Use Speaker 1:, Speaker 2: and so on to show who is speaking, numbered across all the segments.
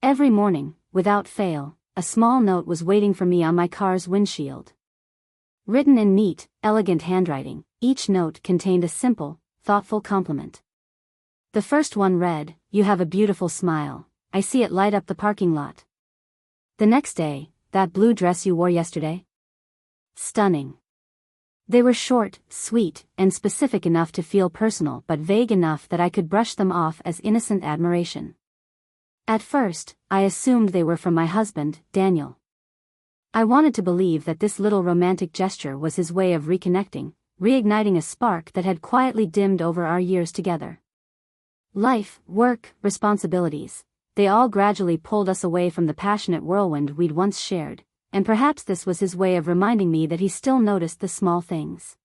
Speaker 1: Every morning, without fail, a small note was waiting for me on my car's windshield. Written in neat, elegant handwriting, each note contained a simple, thoughtful compliment. The first one read, "You have a beautiful smile. I see it light up the parking lot." The next day, "That blue dress you wore yesterday? Stunning." They were short, sweet, and specific enough to feel personal but vague enough that I could brush them off as innocent admiration. At first, I assumed they were from my husband, Daniel. I wanted to believe that this little romantic gesture was his way of reconnecting, reigniting a spark that had quietly dimmed over our years together. Life, work, responsibilities, they all gradually pulled us away from the passionate whirlwind we'd once shared, and perhaps this was his way of reminding me that he still noticed the small things.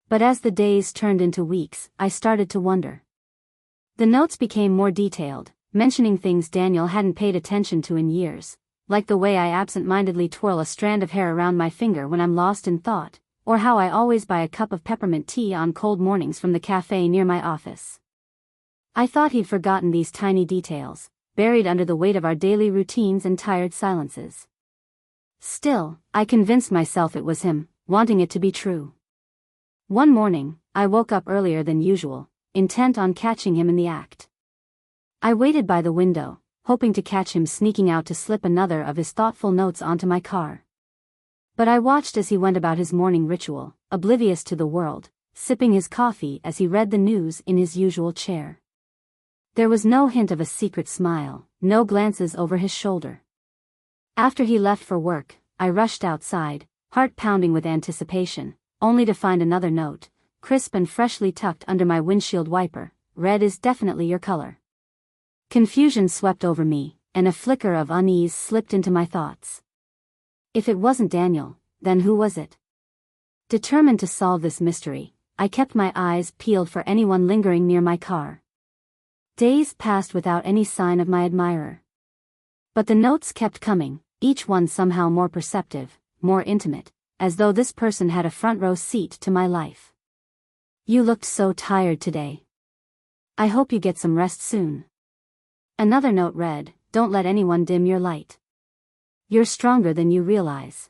Speaker 1: But as the days turned into weeks, I started to wonder. The notes became more detailed, mentioning things Daniel hadn't paid attention to in years, like the way I absent-mindedly twirl a strand of hair around my finger when I'm lost in thought, or how I always buy a cup of peppermint tea on cold mornings from the cafe near my office. I thought he'd forgotten these tiny details, buried under the weight of our daily routines and tired silences. Still, I convinced myself it was him, wanting it to be true. One morning, I woke up earlier than usual, intent on catching him in the act. I waited by the window, hoping to catch him sneaking out to slip another of his thoughtful notes onto my car. But I watched as he went about his morning ritual, oblivious to the world, sipping his coffee as he read the news in his usual chair. There was no hint of a secret smile, no glances over his shoulder. After he left for work, I rushed outside, heart pounding with anticipation, only to find another note, crisp and freshly tucked under my windshield wiper. "Red is definitely your color." Confusion swept over me, and a flicker of unease slipped into my thoughts. If it wasn't Daniel, then who was it? Determined to solve this mystery, I kept my eyes peeled for anyone lingering near my car. Days passed without any sign of my admirer. But the notes kept coming, each one somehow more perceptive, more intimate, as though this person had a front row seat to my life. "You looked so tired today. I hope you get some rest soon." Another note read, "Don't let anyone dim your light. You're stronger than you realize."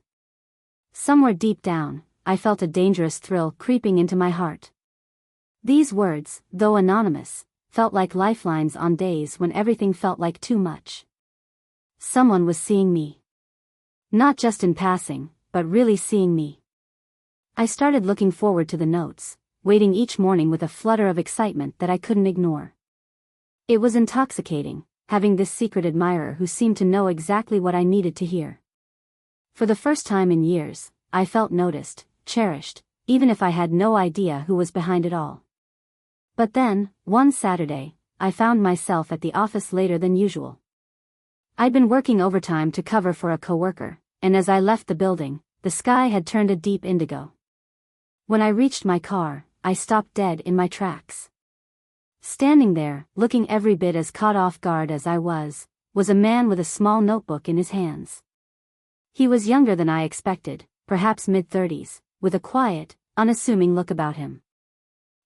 Speaker 1: Somewhere deep down, I felt a dangerous thrill creeping into my heart. These words, though anonymous, felt like lifelines on days when everything felt like too much. Someone was seeing me. Not just in passing, but really seeing me. I started looking forward to the notes, waiting each morning with a flutter of excitement that I couldn't ignore. It was intoxicating, having this secret admirer who seemed to know exactly what I needed to hear. For the first time in years, I felt noticed, cherished, even if I had no idea who was behind it all. But then, one Saturday, I found myself at the office later than usual. I'd been working overtime to cover for a coworker, and as I left the building, the sky had turned a deep indigo. When I reached my car, I stopped dead in my tracks. Standing there, looking every bit as caught off guard as I was a man with a small notebook in his hands. He was younger than I expected, perhaps mid-30s, with a quiet, unassuming look about him.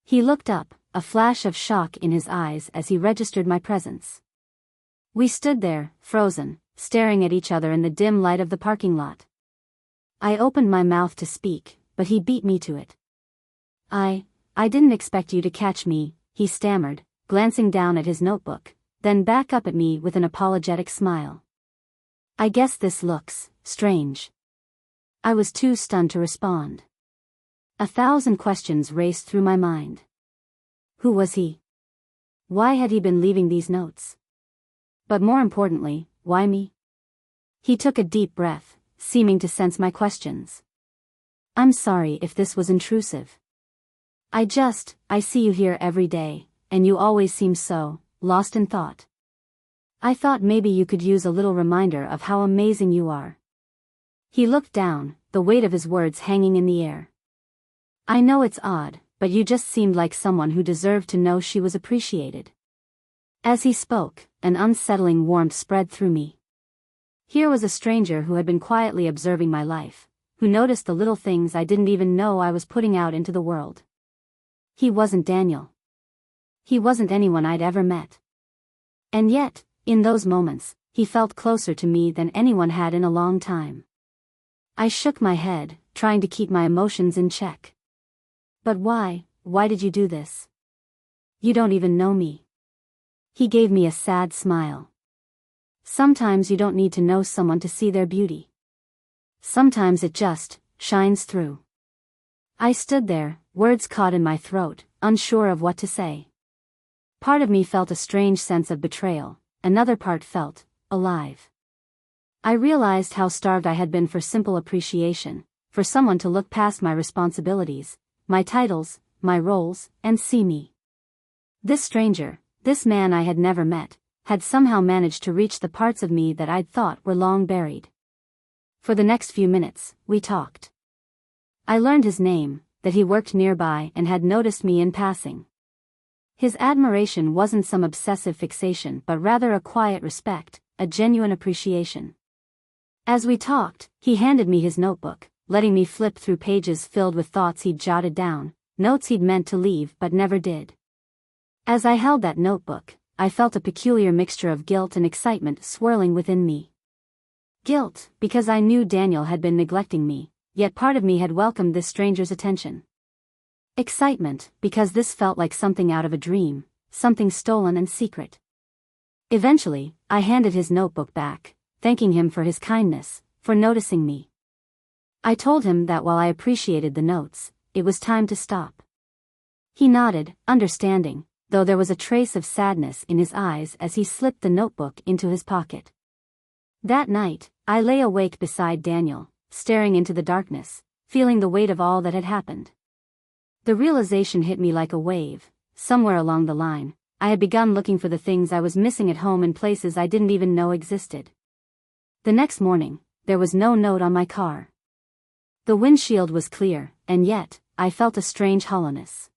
Speaker 1: He looked up, a flash of shock in his eyes as he registered my presence. We stood there, frozen, staring at each other in the dim light of the parking lot. I opened my mouth to speak, but he beat me to it. I didn't expect you to catch me," he stammered, glancing down at his notebook, then back up at me with an apologetic smile. "I guess this looks strange." I was too stunned to respond. 1,000 questions raced through my mind. Who was he? Why had he been leaving these notes? But more importantly, why me? He took a deep breath, seeming to sense my questions. "I'm sorry if this was intrusive. I see you here every day, and you always seem so lost in thought. I thought maybe you could use a little reminder of how amazing you are." He looked down, the weight of his words hanging in the air. "I know it's odd, but you just seemed like someone who deserved to know she was appreciated." As he spoke, an unsettling warmth spread through me. Here was a stranger who had been quietly observing my life, who noticed the little things I didn't even know I was putting out into the world. He wasn't Daniel. He wasn't anyone I'd ever met. And yet, in those moments, he felt closer to me than anyone had in a long time. I shook my head, trying to keep my emotions in check. But why did you do this? You don't even know me. He gave me a sad smile. Sometimes you don't need to know someone to see their beauty. Sometimes it just shines through. I stood there, words caught in my throat, unsure of what to say. Part of me felt a strange sense of betrayal, another part felt alive. I realized how starved I had been for simple appreciation, for someone to look past my responsibilities, my titles, my roles, and see me. This stranger, this man I had never met, had somehow managed to reach the parts of me that I'd thought were long buried. For the next few minutes, we talked. I learned his name, that he worked nearby and had noticed me in passing. His admiration wasn't some obsessive fixation but rather a quiet respect, a genuine appreciation. As we talked, he handed me his notebook, letting me flip through pages filled with thoughts he'd jotted down, notes he'd meant to leave but never did. As I held that notebook, I felt a peculiar mixture of guilt and excitement swirling within me. Guilt, because I knew Daniel had been neglecting me, yet part of me had welcomed this stranger's attention. Excitement, because this felt like something out of a dream, something stolen and secret. Eventually, I handed his notebook back, thanking him for his kindness, for noticing me. I told him that while I appreciated the notes, it was time to stop. He nodded, understanding, though there was a trace of sadness in his eyes as he slipped the notebook into his pocket. That night, I lay awake beside Daniel, staring into the darkness, feeling the weight of all that had happened. The realization hit me like a wave. Somewhere along the line, I had begun looking for the things I was missing at home in places I didn't even know existed. The next morning, there was no note on my car. The windshield was clear, and yet, I felt a strange hollowness.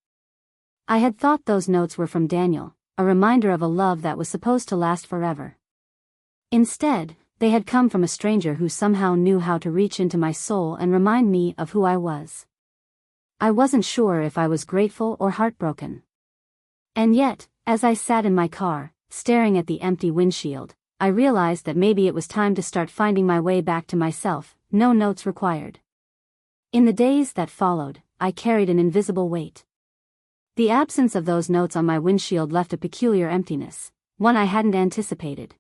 Speaker 1: I had thought those notes were from Daniel, a reminder of a love that was supposed to last forever. Instead, they had come from a stranger who somehow knew how to reach into my soul and remind me of who I was. I wasn't sure if I was grateful or heartbroken. And yet, as I sat in my car, staring at the empty windshield, I realized that maybe it was time to start finding my way back to myself, no notes required. In the days that followed, I carried an invisible weight. The absence of those notes on my windshield left a peculiar emptiness, one I hadn't anticipated.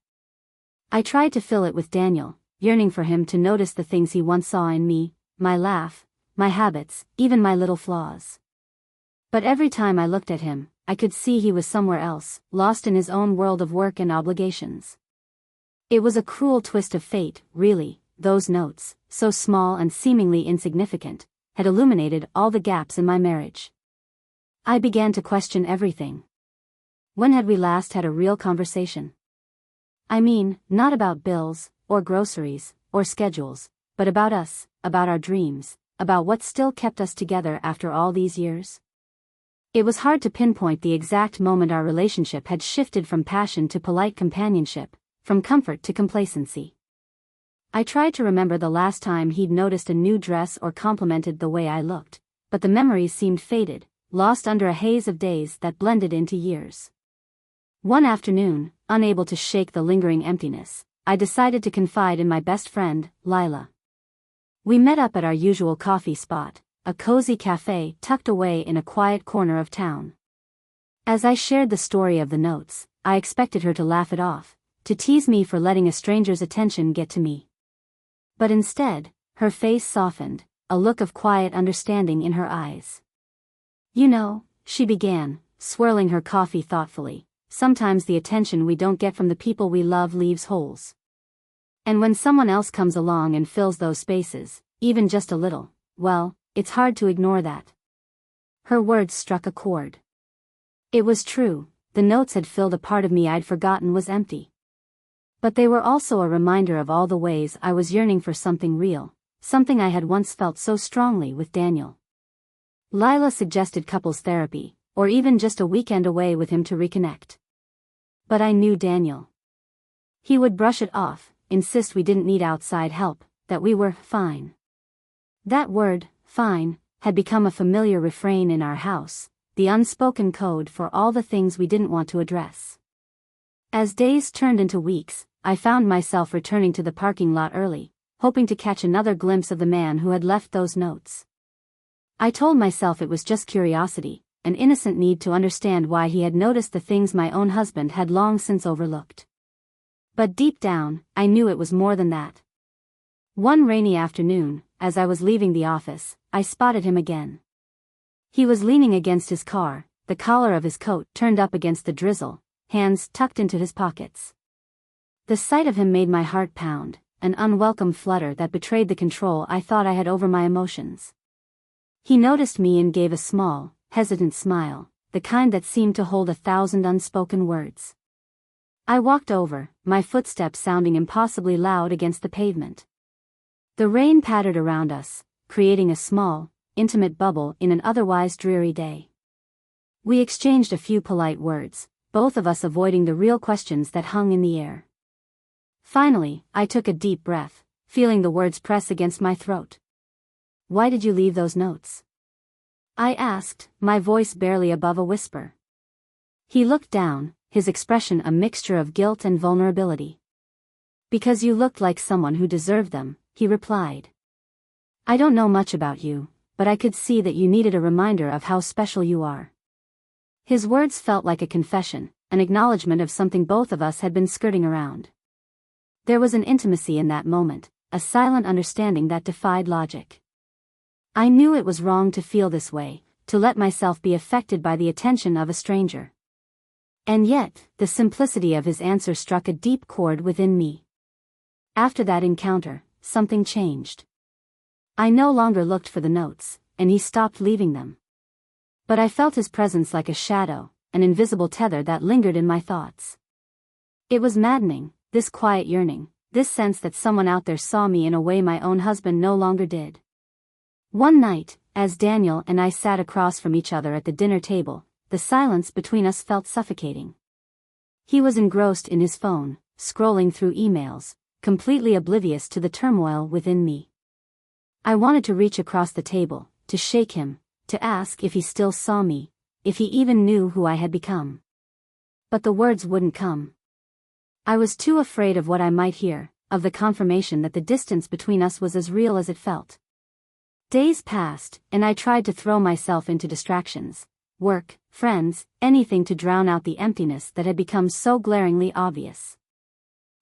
Speaker 1: I tried to fill it with Daniel, yearning for him to notice the things he once saw in me, my laugh, my habits, even my little flaws. But every time I looked at him, I could see he was somewhere else, lost in his own world of work and obligations. It was a cruel twist of fate, really. Those notes, so small and seemingly insignificant, had illuminated all the gaps in my marriage. I began to question everything. When had we last had a real conversation? I mean, not about bills, or groceries, or schedules, but about us, about our dreams, about what still kept us together after all these years. It was hard to pinpoint the exact moment our relationship had shifted from passion to polite companionship, from comfort to complacency. I tried to remember the last time he'd noticed a new dress or complimented the way I looked, but the memories seemed faded, lost under a haze of days that blended into years. One afternoon, unable to shake the lingering emptiness, I decided to confide in my best friend, Lila. We met up at our usual coffee spot, a cozy cafe tucked away in a quiet corner of town. As I shared the story of the notes, I expected her to laugh it off, to tease me for letting a stranger's attention get to me. But instead, her face softened, a look of quiet understanding in her eyes. You know, she began, swirling her coffee thoughtfully, sometimes the attention we don't get from the people we love leaves holes. And when someone else comes along and fills those spaces, even just a little, well, it's hard to ignore that. Her words struck a chord. It was true, the notes had filled a part of me I'd forgotten was empty. But they were also a reminder of all the ways I was yearning for something real, something I had once felt so strongly with Daniel. Lila suggested couples therapy, or even just a weekend away with him to reconnect. But I knew Daniel. He would brush it off, insist we didn't need outside help, that we were fine. That word, fine, had become a familiar refrain in our house, the unspoken code for all the things we didn't want to address. As days turned into weeks, I found myself returning to the parking lot early, hoping to catch another glimpse of the man who had left those notes. I told myself it was just curiosity, an innocent need to understand why he had noticed the things my own husband had long since overlooked. But deep down, I knew it was more than that. One rainy afternoon, as I was leaving the office, I spotted him again. He was leaning against his car, the collar of his coat turned up against the drizzle, hands tucked into his pockets. The sight of him made my heart pound, an unwelcome flutter that betrayed the control I thought I had over my emotions. He noticed me and gave a small, hesitant smile, the kind that seemed to hold 1,000 unspoken words. I walked over, my footsteps sounding impossibly loud against the pavement. The rain pattered around us, creating a small, intimate bubble in an otherwise dreary day. We exchanged a few polite words, both of us avoiding the real questions that hung in the air. Finally, I took a deep breath, feeling the words press against my throat. "Why did you leave those notes?" I asked, my voice barely above a whisper. He looked down, his expression a mixture of guilt and vulnerability. "Because you looked like someone who deserved them," he replied. "I don't know much about you, but I could see that you needed a reminder of how special you are." His words felt like a confession, an acknowledgement of something both of us had been skirting around. There was an intimacy in that moment, a silent understanding that defied logic. I knew it was wrong to feel this way, to let myself be affected by the attention of a stranger. And yet, the simplicity of his answer struck a deep chord within me. After that encounter, something changed. I no longer looked for the notes, and he stopped leaving them. But I felt his presence like a shadow, an invisible tether that lingered in my thoughts. It was maddening, this quiet yearning, this sense that someone out there saw me in a way my own husband no longer did. One night, as Daniel and I sat across from each other at the dinner table, the silence between us felt suffocating. He was engrossed in his phone, scrolling through emails, completely oblivious to the turmoil within me. I wanted to reach across the table, to shake him, to ask if he still saw me, if he even knew who I had become. But the words wouldn't come. I was too afraid of what I might hear, of the confirmation that the distance between us was as real as it felt. Days passed, and I tried to throw myself into distractions, work, friends, anything to drown out the emptiness that had become so glaringly obvious.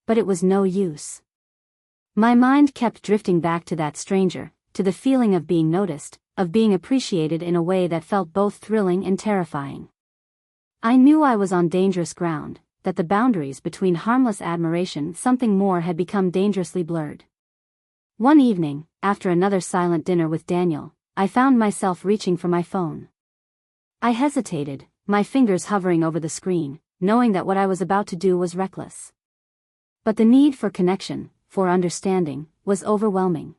Speaker 1: But it was no use. My mind kept drifting back to that stranger, to the feeling of being noticed, of being appreciated in a way that felt both thrilling and terrifying. I knew I was on dangerous ground, that the boundaries between harmless admiration something more had become dangerously blurred. One evening, after another silent dinner with Daniel, I found myself reaching for my phone. I hesitated, my fingers hovering over the screen, knowing that what I was about to do was reckless. But the need for connection, for understanding, was overwhelming.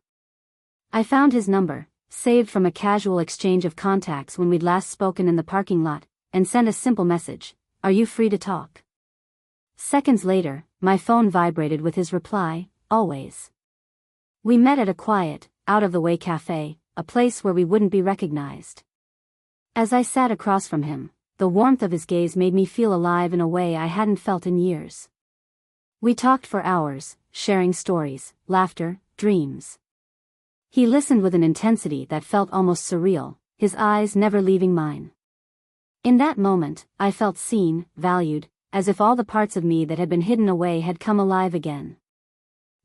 Speaker 1: I found his number, saved from a casual exchange of contacts when we'd last spoken in the parking lot, and sent a simple message, "Are you free to talk?" Seconds later, my phone vibrated with his reply, "Always." We met at a quiet, out-of-the-way cafe, a place where we wouldn't be recognized. As I sat across from him, the warmth of his gaze made me feel alive in a way I hadn't felt in years. We talked for hours, sharing stories, laughter, dreams. He listened with an intensity that felt almost surreal, his eyes never leaving mine. In that moment, I felt seen, valued, as if all the parts of me that had been hidden away had come alive again.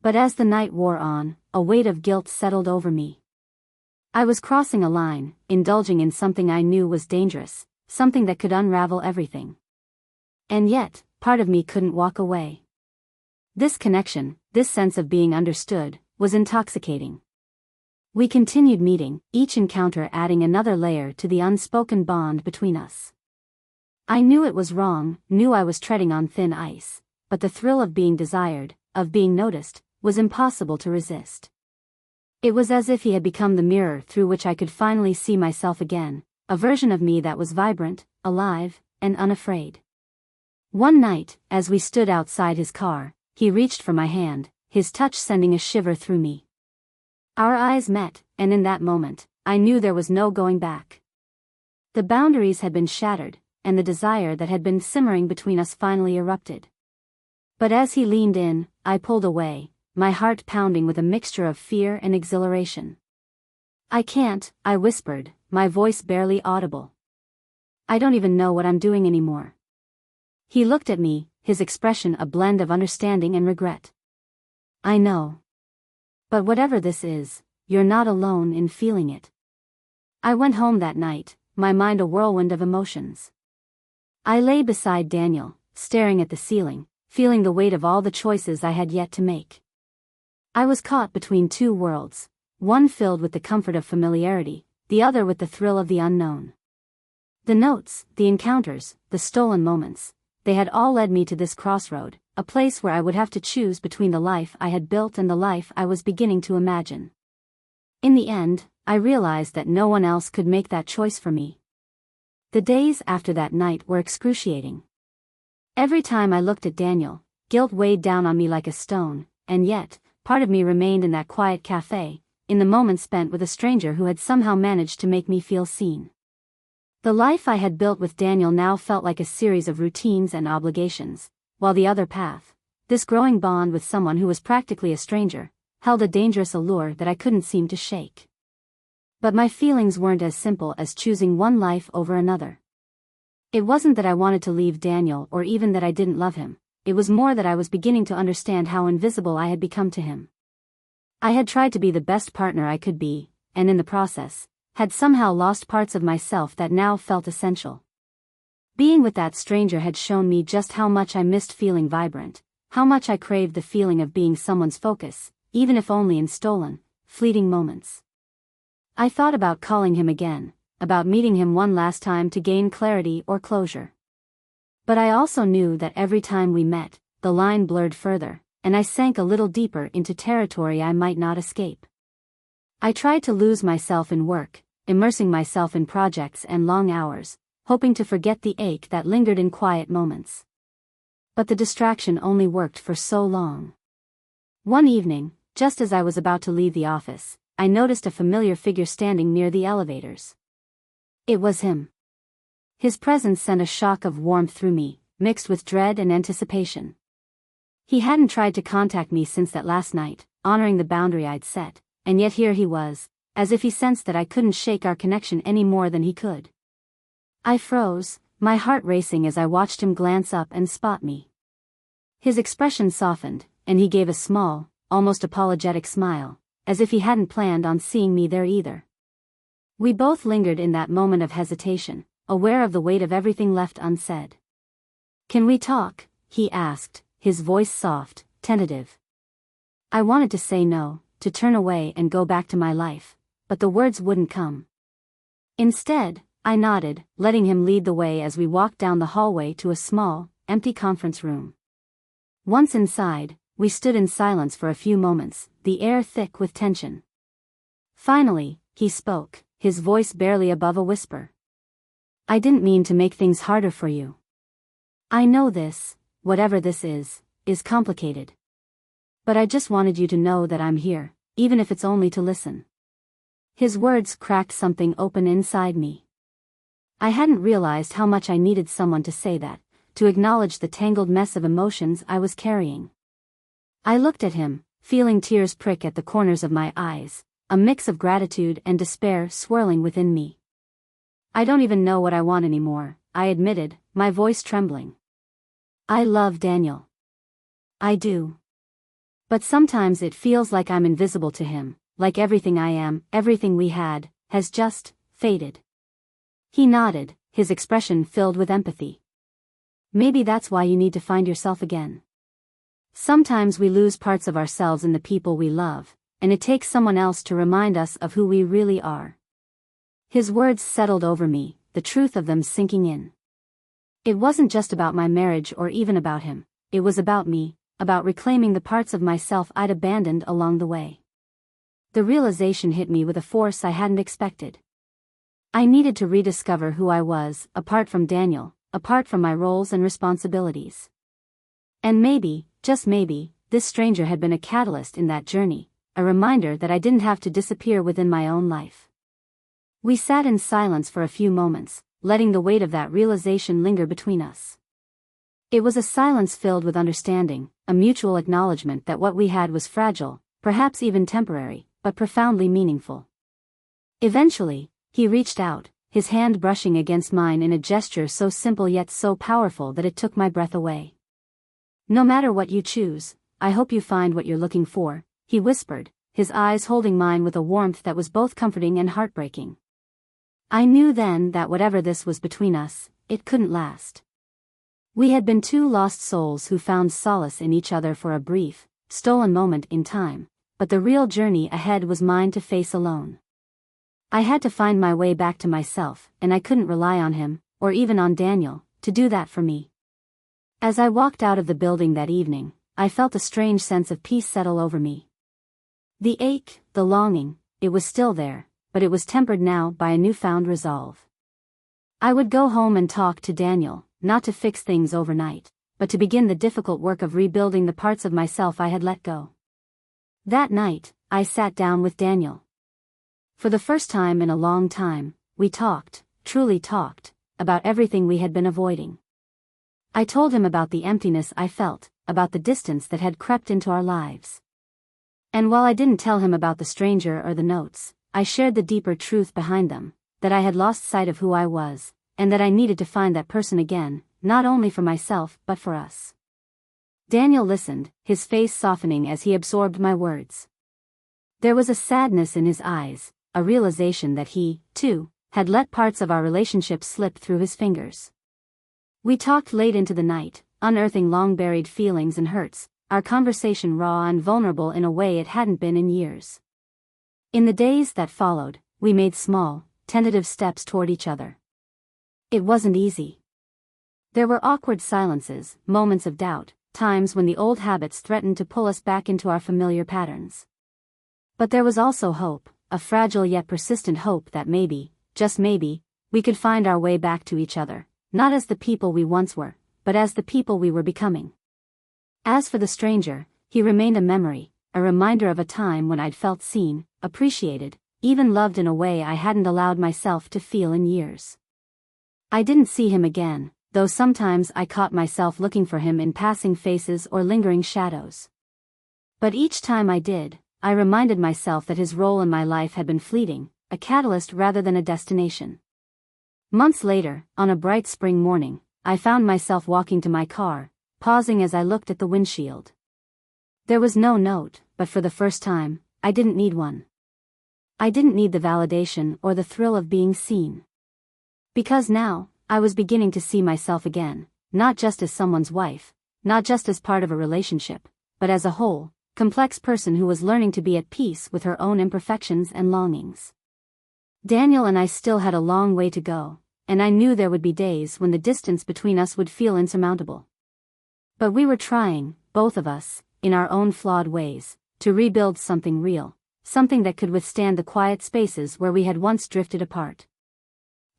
Speaker 1: But as the night wore on, a weight of guilt settled over me. I was crossing a line, indulging in something I knew was dangerous, something that could unravel everything. And yet, part of me couldn't walk away. This connection, this sense of being understood, was intoxicating. We continued meeting, each encounter adding another layer to the unspoken bond between us. I knew it was wrong, knew I was treading on thin ice, but the thrill of being desired, of being noticed, was impossible to resist. It was as if he had become the mirror through which I could finally see myself again, a version of me that was vibrant, alive, and unafraid. One night, as we stood outside his car, he reached for my hand, his touch sending a shiver through me. Our eyes met, and in that moment, I knew there was no going back. The boundaries had been shattered, and the desire that had been simmering between us finally erupted. But as he leaned in, I pulled away, my heart pounding with a mixture of fear and exhilaration. "I can't," I whispered, my voice barely audible. "I don't even know what I'm doing anymore." He looked at me, his expression a blend of understanding and regret. "I know. But whatever this is, you're not alone in feeling it." I went home that night, my mind a whirlwind of emotions. I lay beside Daniel, staring at the ceiling, feeling the weight of all the choices I had yet to make. I was caught between two worlds, one filled with the comfort of familiarity, the other with the thrill of the unknown. The notes, the encounters, the stolen moments, they had all led me to this crossroad, a place where I would have to choose between the life I had built and the life I was beginning to imagine. In the end, I realized that no one else could make that choice for me. The days after that night were excruciating. Every time I looked at Daniel, guilt weighed down on me like a stone, and yet, part of me remained in that quiet cafe, in the moments spent with a stranger who had somehow managed to make me feel seen. The life I had built with Daniel now felt like a series of routines and obligations, while the other path, this growing bond with someone who was practically a stranger, held a dangerous allure that I couldn't seem to shake. But my feelings weren't as simple as choosing one life over another. It wasn't that I wanted to leave Daniel or even that I didn't love him, it was more that I was beginning to understand how invisible I had become to him. I had tried to be the best partner I could be, and in the process, had somehow lost parts of myself that now felt essential. Being with that stranger had shown me just how much I missed feeling vibrant, how much I craved the feeling of being someone's focus, even if only in stolen, fleeting moments. I thought about calling him again, about meeting him one last time to gain clarity or closure. But I also knew that every time we met, the line blurred further, and I sank a little deeper into territory I might not escape. I tried to lose myself in work, immersing myself in projects and long hours, hoping to forget the ache that lingered in quiet moments. But the distraction only worked for so long. One evening, just as I was about to leave the office, I noticed a familiar figure standing near the elevators. It was him. His presence sent a shock of warmth through me, mixed with dread and anticipation. He hadn't tried to contact me since that last night, honoring the boundary I'd set, and yet here he was, as if he sensed that I couldn't shake our connection any more than he could. I froze, my heart racing as I watched him glance up and spot me. His expression softened, and he gave a small, almost apologetic smile, as if he hadn't planned on seeing me there either. We both lingered in that moment of hesitation, aware of the weight of everything left unsaid. "Can we talk?" he asked, his voice soft, tentative. I wanted to say no, to turn away and go back to my life, but the words wouldn't come. Instead, I nodded, letting him lead the way as we walked down the hallway to a small, empty conference room. Once inside, we stood in silence for a few moments, the air thick with tension. Finally, he spoke, his voice barely above a whisper. "I didn't mean to make things harder for you. I know this, whatever this is complicated. But I just wanted you to know that I'm here, even if it's only to listen." His words cracked something open inside me. I hadn't realized how much I needed someone to say that, to acknowledge the tangled mess of emotions I was carrying. I looked at him, feeling tears prick at the corners of my eyes, a mix of gratitude and despair swirling within me. "I don't even know what I want anymore," I admitted, my voice trembling. "I love Daniel. I do. But sometimes it feels like I'm invisible to him, like everything I am, everything we had, has just faded." He nodded, his expression filled with empathy. "Maybe that's why you need to find yourself again. Sometimes we lose parts of ourselves in the people we love, and it takes someone else to remind us of who we really are." His words settled over me, the truth of them sinking in. It wasn't just about my marriage or even about him, it was about me, about reclaiming the parts of myself I'd abandoned along the way. The realization hit me with a force I hadn't expected. I needed to rediscover who I was, apart from Daniel, apart from my roles and responsibilities. And maybe, just maybe, this stranger had been a catalyst in that journey, a reminder that I didn't have to disappear within my own life. We sat in silence for a few moments, letting the weight of that realization linger between us. It was a silence filled with understanding, a mutual acknowledgement that what we had was fragile, perhaps even temporary, but profoundly meaningful. Eventually, he reached out, his hand brushing against mine in a gesture so simple yet so powerful that it took my breath away. "No matter what you choose, I hope you find what you're looking for," he whispered, his eyes holding mine with a warmth that was both comforting and heartbreaking. I knew then that whatever this was between us, it couldn't last. We had been two lost souls who found solace in each other for a brief, stolen moment in time, but the real journey ahead was mine to face alone. I had to find my way back to myself, and I couldn't rely on him, or even on Daniel, to do that for me. As I walked out of the building that evening, I felt a strange sense of peace settle over me. The ache, the longing, it was still there, but it was tempered now by a newfound resolve. I would go home and talk to Daniel, not to fix things overnight, but to begin the difficult work of rebuilding the parts of myself I had let go. That night, I sat down with Daniel. For the first time in a long time, we talked, truly talked, about everything we had been avoiding. I told him about the emptiness I felt, about the distance that had crept into our lives. And while I didn't tell him about the stranger or the notes, I shared the deeper truth behind them, that I had lost sight of who I was, and that I needed to find that person again, not only for myself but for us. Daniel listened, his face softening as he absorbed my words. There was a sadness in his eyes, a realization that he, too, had let parts of our relationship slip through his fingers. We talked late into the night, unearthing long-buried feelings and hurts, our conversation raw and vulnerable in a way it hadn't been in years. In the days that followed, we made small, tentative steps toward each other. It wasn't easy. There were awkward silences, moments of doubt, times when the old habits threatened to pull us back into our familiar patterns. But there was also hope, a fragile yet persistent hope that maybe, just maybe, we could find our way back to each other, not as the people we once were, but as the people we were becoming. As for the stranger, he remained a memory, a reminder of a time when I'd felt seen, appreciated, even loved in a way I hadn't allowed myself to feel in years. I didn't see him again, though sometimes I caught myself looking for him in passing faces or lingering shadows. But each time I did, I reminded myself that his role in my life had been fleeting, a catalyst rather than a destination. Months later, on a bright spring morning, I found myself walking to my car, pausing as I looked at the windshield. There was no note, but for the first time, I didn't need one. I didn't need the validation or the thrill of being seen. Because now, I was beginning to see myself again, not just as someone's wife, not just as part of a relationship, but as a whole, complex person who was learning to be at peace with her own imperfections and longings. Daniel and I still had a long way to go, and I knew there would be days when the distance between us would feel insurmountable. But we were trying, both of us, in our own flawed ways, to rebuild something real, something that could withstand the quiet spaces where we had once drifted apart.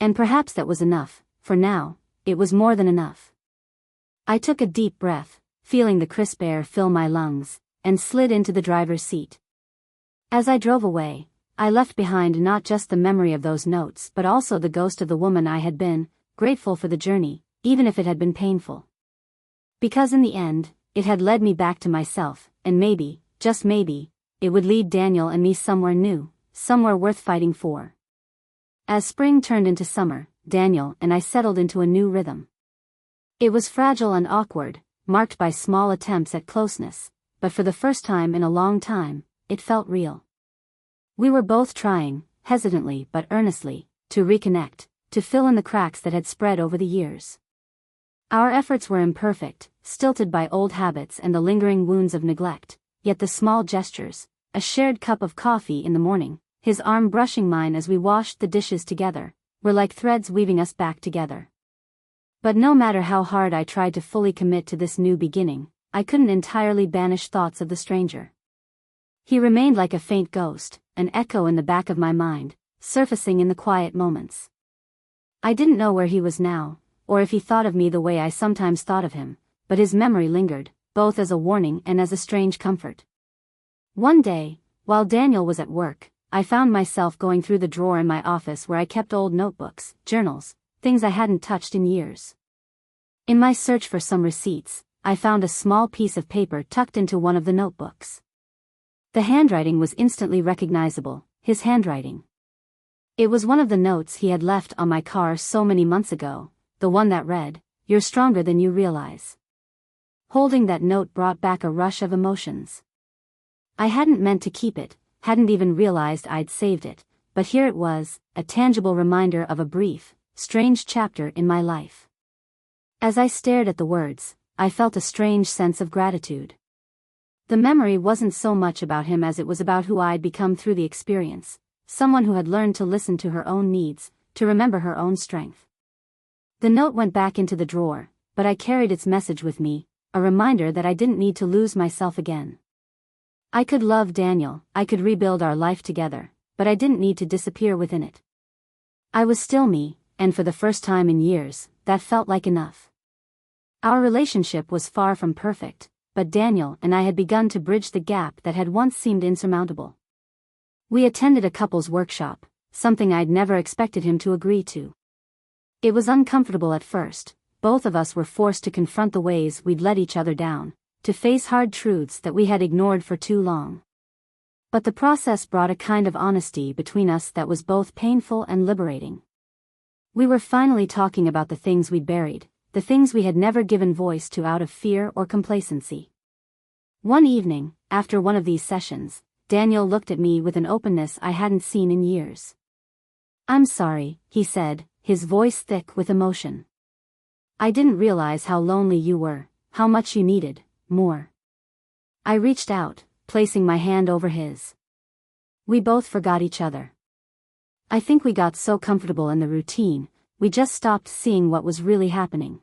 Speaker 1: And perhaps that was enough. For now, it was more than enough. I took a deep breath, feeling the crisp air fill my lungs, and slid into the driver's seat. As I drove away, I left behind not just the memory of those notes but also the ghost of the woman I had been, grateful for the journey, even if it had been painful. Because in the end, it had led me back to myself, and maybe, just maybe, it would lead Daniel and me somewhere new, somewhere worth fighting for. As spring turned into summer, Daniel and I settled into a new rhythm. It was fragile and awkward, marked by small attempts at closeness, but for the first time in a long time, it felt real. We were both trying, hesitantly but earnestly, to reconnect, to fill in the cracks that had spread over the years. Our efforts were imperfect, stilted by old habits and the lingering wounds of neglect, yet the small gestures, a shared cup of coffee in the morning, his arm brushing mine as we washed the dishes together, were like threads weaving us back together. But no matter how hard I tried to fully commit to this new beginning, I couldn't entirely banish thoughts of the stranger. He remained like a faint ghost, an echo in the back of my mind, surfacing in the quiet moments. I didn't know where he was now, or if he thought of me the way I sometimes thought of him, but his memory lingered, both as a warning and as a strange comfort. One day, while Daniel was at work, I found myself going through the drawer in my office where I kept old notebooks, journals, things I hadn't touched in years. In my search for some receipts, I found a small piece of paper tucked into one of the notebooks. The handwriting was instantly recognizable, his handwriting. It was one of the notes he had left on my car so many months ago, the one that read, "You're stronger than you realize." Holding that note brought back a rush of emotions. I hadn't meant to keep it, hadn't even realized I'd saved it, but here it was, a tangible reminder of a brief, strange chapter in my life. As I stared at the words, I felt a strange sense of gratitude. The memory wasn't so much about him as it was about who I'd become through the experience, someone who had learned to listen to her own needs, to remember her own strength. The note went back into the drawer, but I carried its message with me, a reminder that I didn't need to lose myself again. I could love Daniel, I could rebuild our life together, but I didn't need to disappear within it. I was still me, and for the first time in years, that felt like enough. Our relationship was far from perfect, but Daniel and I had begun to bridge the gap that had once seemed insurmountable. We attended a couples workshop, something I'd never expected him to agree to. It was uncomfortable at first. Both of us were forced to confront the ways we'd let each other down, to face hard truths that we had ignored for too long. But the process brought a kind of honesty between us that was both painful and liberating. We were finally talking about the things we'd buried, the things we had never given voice to out of fear or complacency. One evening, after one of these sessions, Daniel looked at me with an openness I hadn't seen in years. "I'm sorry," he said, his voice thick with emotion. "I didn't realize how lonely you were, how much you needed more." I reached out, placing my hand over his. We both forgot each other. I think we got so comfortable in the routine, we just stopped seeing what was really happening.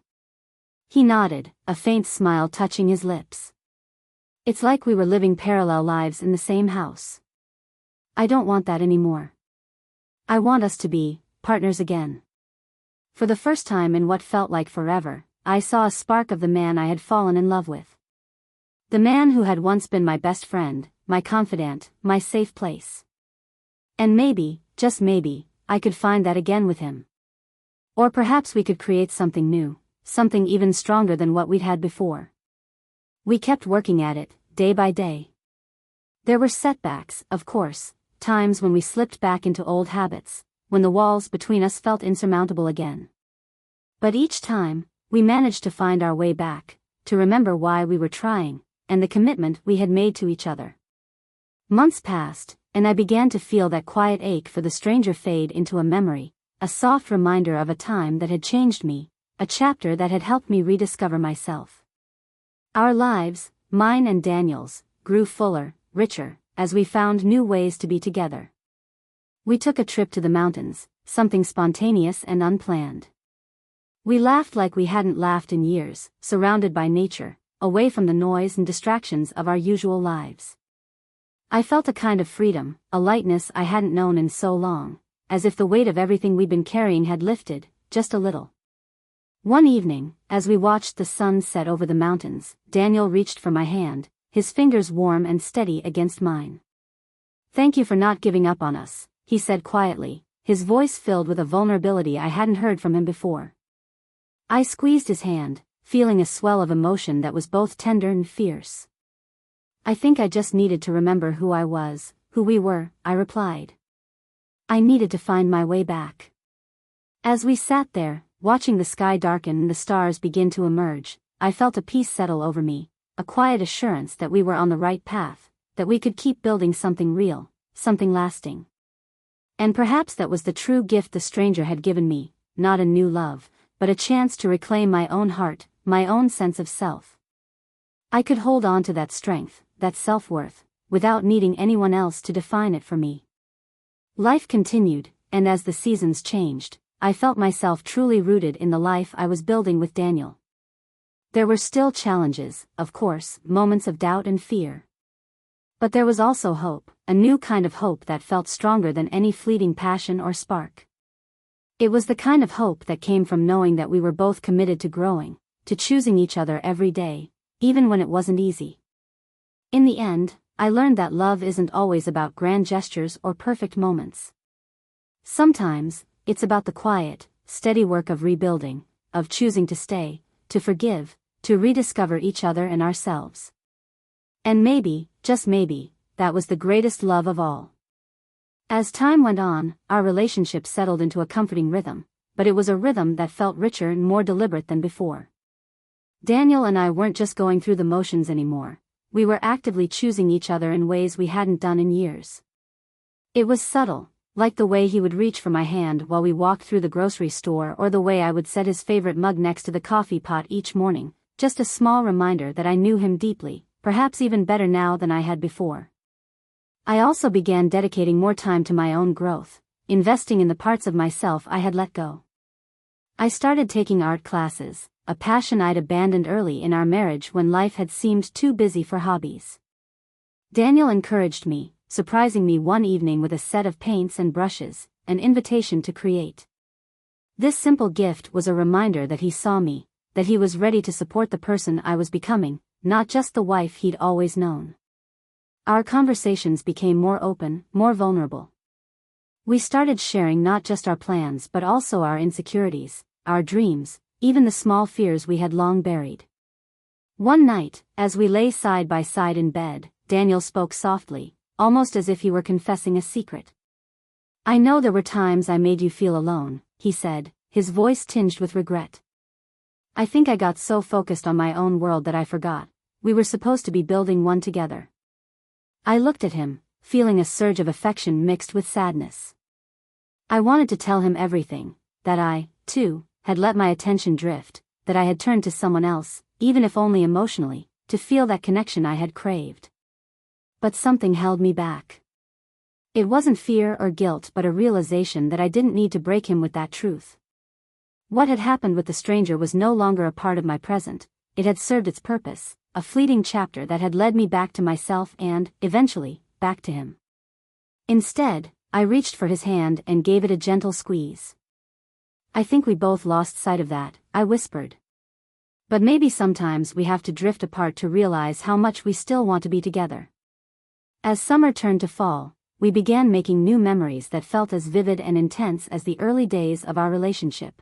Speaker 1: He nodded, a faint smile touching his lips. "It's like we were living parallel lives in the same house. I don't want that anymore. I want us to be partners again." For the first time in what felt like forever, I saw a spark of the man I had fallen in love with. The man who had once been my best friend, my confidant, my safe place. And maybe, just maybe, I could find that again with him. Or perhaps we could create something new, something even stronger than what we'd had before. We kept working at it, day by day. There were setbacks, of course, times when we slipped back into old habits, when the walls between us felt insurmountable again. But each time, we managed to find our way back, to remember why we were trying, and the commitment we had made to each other. Months passed, and I began to feel that quiet ache for the stranger fade into a memory, a soft reminder of a time that had changed me, a chapter that had helped me rediscover myself. Our lives, mine and Daniel's, grew fuller, richer, as we found new ways to be together. We took a trip to the mountains, something spontaneous and unplanned. We laughed like we hadn't laughed in years, surrounded by nature, away from the noise and distractions of our usual lives. I felt a kind of freedom, a lightness I hadn't known in so long, as if the weight of everything we'd been carrying had lifted, just a little. One evening, as we watched the sun set over the mountains, Daniel reached for my hand, his fingers warm and steady against mine. "Thank you for not giving up on us," he said quietly, his voice filled with a vulnerability I hadn't heard from him before. I squeezed his hand, feeling a swell of emotion that was both tender and fierce. "I think I just needed to remember who I was, who we were," I replied. "I needed to find my way back." As we sat there, watching the sky darken and the stars begin to emerge, I felt a peace settle over me, a quiet assurance that we were on the right path, that we could keep building something real, something lasting. And perhaps that was the true gift the stranger had given me, not a new love, but a chance to reclaim my own heart, my own sense of self. I could hold on to that strength, that self-worth, without needing anyone else to define it for me. Life continued, and as the seasons changed, I felt myself truly rooted in the life I was building with Daniel. There were still challenges, of course, moments of doubt and fear. But there was also hope, a new kind of hope that felt stronger than any fleeting passion or spark. It was the kind of hope that came from knowing that we were both committed to growing, to choosing each other every day, even when it wasn't easy. In the end, I learned that love isn't always about grand gestures or perfect moments. Sometimes, it's about the quiet, steady work of rebuilding, of choosing to stay, to forgive, to rediscover each other and ourselves. And maybe, just maybe, that was the greatest love of all. As time went on, our relationship settled into a comforting rhythm, but it was a rhythm that felt richer and more deliberate than before. Daniel and I weren't just going through the motions anymore, we were actively choosing each other in ways we hadn't done in years. It was subtle, like the way he would reach for my hand while we walked through the grocery store, or the way I would set his favorite mug next to the coffee pot each morning, just a small reminder that I knew him deeply, perhaps even better now than I had before. I also began dedicating more time to my own growth, investing in the parts of myself I had let go. I started taking art classes, a passion I'd abandoned early in our marriage when life had seemed too busy for hobbies. Daniel encouraged me, surprising me one evening with a set of paints and brushes, an invitation to create. This simple gift was a reminder that he saw me, that he was ready to support the person I was becoming, not just the wife he'd always known. Our conversations became more open, more vulnerable. We started sharing not just our plans but also our insecurities, our dreams, even the small fears we had long buried. One night, as we lay side by side in bed, Daniel spoke softly, almost as if he were confessing a secret. "I know there were times I made you feel alone," he said, his voice tinged with regret. "I think I got so focused on my own world that I forgot we were supposed to be building one together." I looked at him, feeling a surge of affection mixed with sadness. I wanted to tell him everything, that I, too, had let my attention drift, that I had turned to someone else, even if only emotionally, to feel that connection I had craved. But something held me back. It wasn't fear or guilt but a realization that I didn't need to break him with that truth. What had happened with the stranger was no longer a part of my present, it had served its purpose, a fleeting chapter that had led me back to myself and, eventually, back to him. Instead, I reached for his hand and gave it a gentle squeeze. "I think we both lost sight of that," I whispered. "But maybe sometimes we have to drift apart to realize how much we still want to be together." As summer turned to fall, we began making new memories that felt as vivid and intense as the early days of our relationship.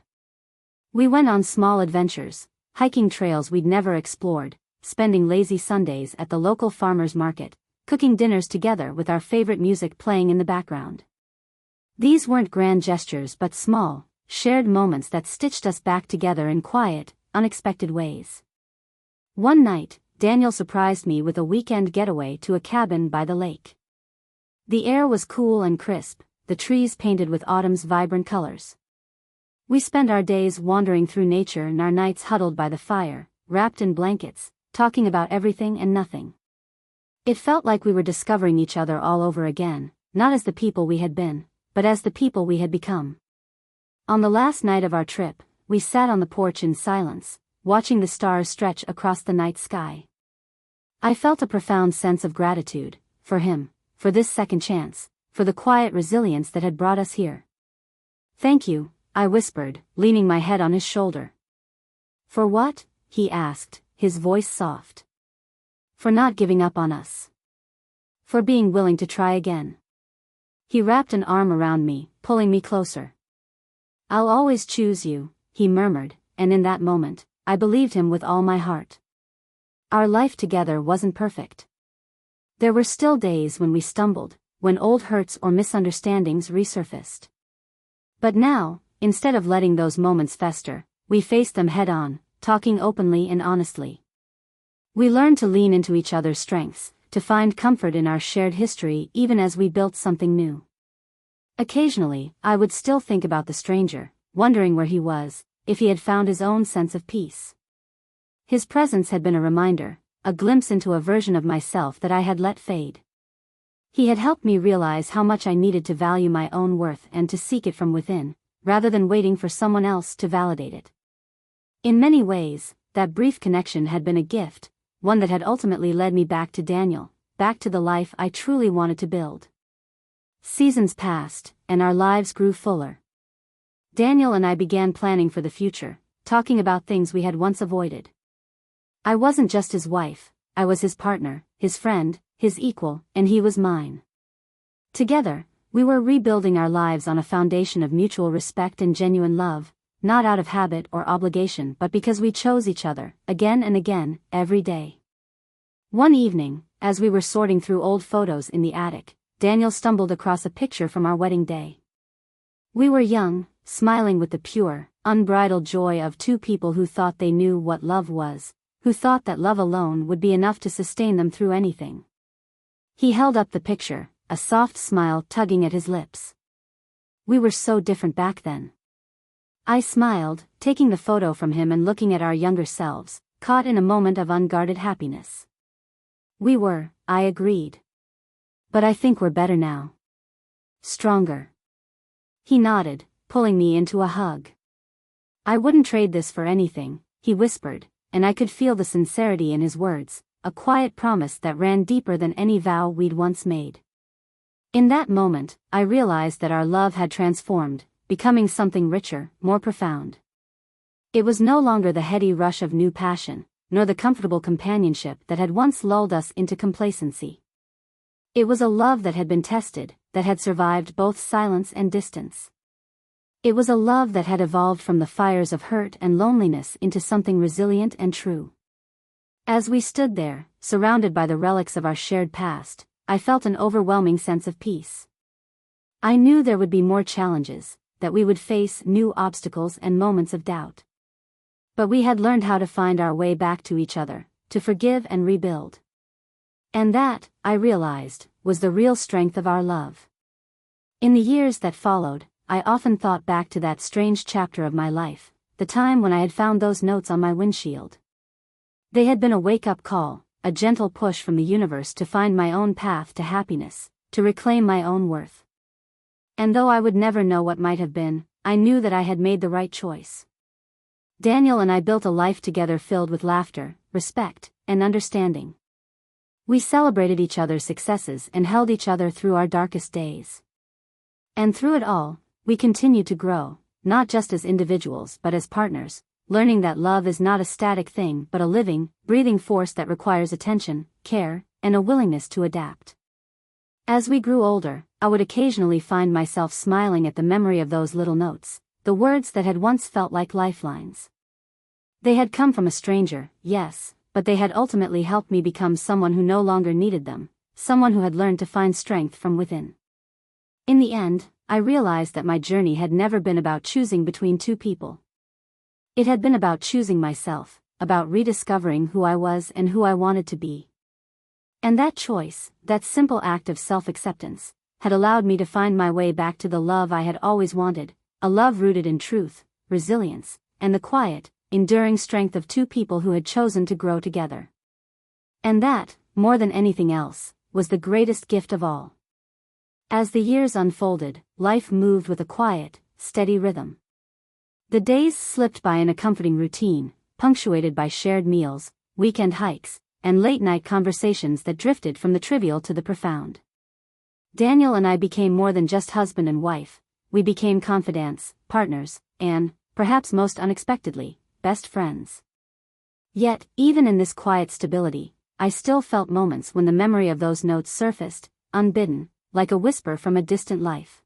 Speaker 1: We went on small adventures, hiking trails we'd never explored, spending lazy Sundays at the local farmer's market, cooking dinners together with our favorite music playing in the background. These weren't grand gestures but small, shared moments that stitched us back together in quiet, unexpected ways. One night, Daniel surprised me with a weekend getaway to a cabin by the lake. The air was cool and crisp, the trees painted with autumn's vibrant colors. We spent our days wandering through nature and our nights huddled by the fire, wrapped in blankets, talking about everything and nothing. It felt like we were discovering each other all over again, not as the people we had been, but as the people we had become. On the last night of our trip, we sat on the porch in silence, watching the stars stretch across the night sky. I felt a profound sense of gratitude, for him, for this second chance, for the quiet resilience that had brought us here. "Thank you," I whispered, leaning my head on his shoulder. "For what?" he asked, his voice soft. "For not giving up on us. For being willing to try again." He wrapped an arm around me, pulling me closer. "I'll always choose you," he murmured, and in that moment, I believed him with all my heart. Our life together wasn't perfect. There were still days when we stumbled, when old hurts or misunderstandings resurfaced. But now, instead of letting those moments fester, we faced them head-on, talking openly and honestly. We learned to lean into each other's strengths, to find comfort in our shared history even as we built something new. Occasionally, I would still think about the stranger, wondering where he was, if he had found his own sense of peace. His presence had been a reminder, a glimpse into a version of myself that I had let fade. He had helped me realize how much I needed to value my own worth and to seek it from within, rather than waiting for someone else to validate it. In many ways, that brief connection had been a gift, one that had ultimately led me back to Daniel, back to the life I truly wanted to build. Seasons passed, and our lives grew fuller. Daniel and I began planning for the future, talking about things we had once avoided. I wasn't just his wife, I was his partner, his friend, his equal, and he was mine. Together, we were rebuilding our lives on a foundation of mutual respect and genuine love, not out of habit or obligation but because we chose each other, again and again, every day. One evening, as we were sorting through old photos in the attic, Daniel stumbled across a picture from our wedding day. We were young, smiling with the pure, unbridled joy of two people who thought they knew what love was, who thought that love alone would be enough to sustain them through anything. He held up the picture, a soft smile tugging at his lips. We were so different back then. I smiled, taking the photo from him and looking at our younger selves, caught in a moment of unguarded happiness. We were, I agreed. But I think we're better now. Stronger. He nodded, pulling me into a hug. I wouldn't trade this for anything, he whispered, and I could feel the sincerity in his words, a quiet promise that ran deeper than any vow we'd once made. In that moment, I realized that our love had transformed, becoming something richer, more profound. It was no longer the heady rush of new passion, nor the comfortable companionship that had once lulled us into complacency. It was a love that had been tested, that had survived both silence and distance. It was a love that had evolved from the fires of hurt and loneliness into something resilient and true. As we stood there, surrounded by the relics of our shared past, I felt an overwhelming sense of peace. I knew there would be more challenges, that we would face new obstacles and moments of doubt. But we had learned how to find our way back to each other, to forgive and rebuild. And that, I realized, was the real strength of our love. In the years that followed, I often thought back to that strange chapter of my life, the time when I had found those notes on my windshield. They had been a wake-up call, a gentle push from the universe to find my own path to happiness, to reclaim my own worth. And though I would never know what might have been, I knew that I had made the right choice. Daniel and I built a life together filled with laughter, respect, and understanding. We celebrated each other's successes and held each other through our darkest days. And through it all, we continued to grow, not just as individuals but as partners, learning that love is not a static thing but a living, breathing force that requires attention, care, and a willingness to adapt. As we grew older, I would occasionally find myself smiling at the memory of those little notes, the words that had once felt like lifelines. They had come from a stranger, yes, but they had ultimately helped me become someone who no longer needed them, someone who had learned to find strength from within. In the end, I realized that my journey had never been about choosing between two people. It had been about choosing myself, about rediscovering who I was and who I wanted to be. And that choice, that simple act of self-acceptance, had allowed me to find my way back to the love I had always wanted, a love rooted in truth, resilience, and the quiet, enduring strength of two people who had chosen to grow together. And that, more than anything else, was the greatest gift of all. As the years unfolded, life moved with a quiet, steady rhythm. The days slipped by in a comforting routine, punctuated by shared meals, weekend hikes, and late-night conversations that drifted from the trivial to the profound. Daniel and I became more than just husband and wife, we became confidants, partners, and, perhaps most unexpectedly, best friends. Yet, even in this quiet stability, I still felt moments when the memory of those notes surfaced, unbidden, like a whisper from a distant life.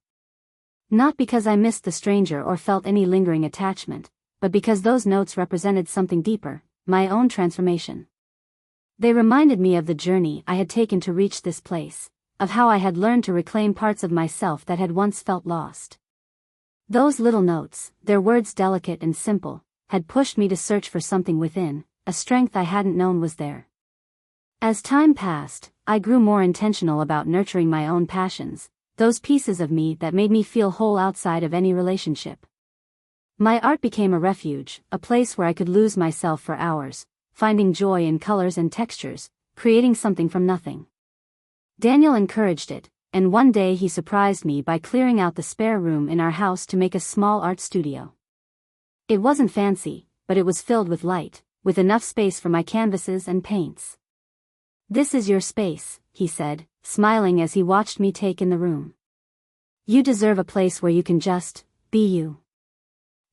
Speaker 1: Not because I missed the stranger or felt any lingering attachment, but because those notes represented something deeper, my own transformation. They reminded me of the journey I had taken to reach this place, of how I had learned to reclaim parts of myself that had once felt lost. Those little notes, their words delicate and simple, had pushed me to search for something within, a strength I hadn't known was there. As time passed, I grew more intentional about nurturing my own passions, those pieces of me that made me feel whole outside of any relationship. My art became a refuge, a place where I could lose myself for hours, finding joy in colors and textures, creating something from nothing. Daniel encouraged it, and one day he surprised me by clearing out the spare room in our house to make a small art studio. It wasn't fancy, but it was filled with light, with enough space for my canvases and paints. "This is your space," he said, smiling as he watched me take in the room. "You deserve a place where you can just be you."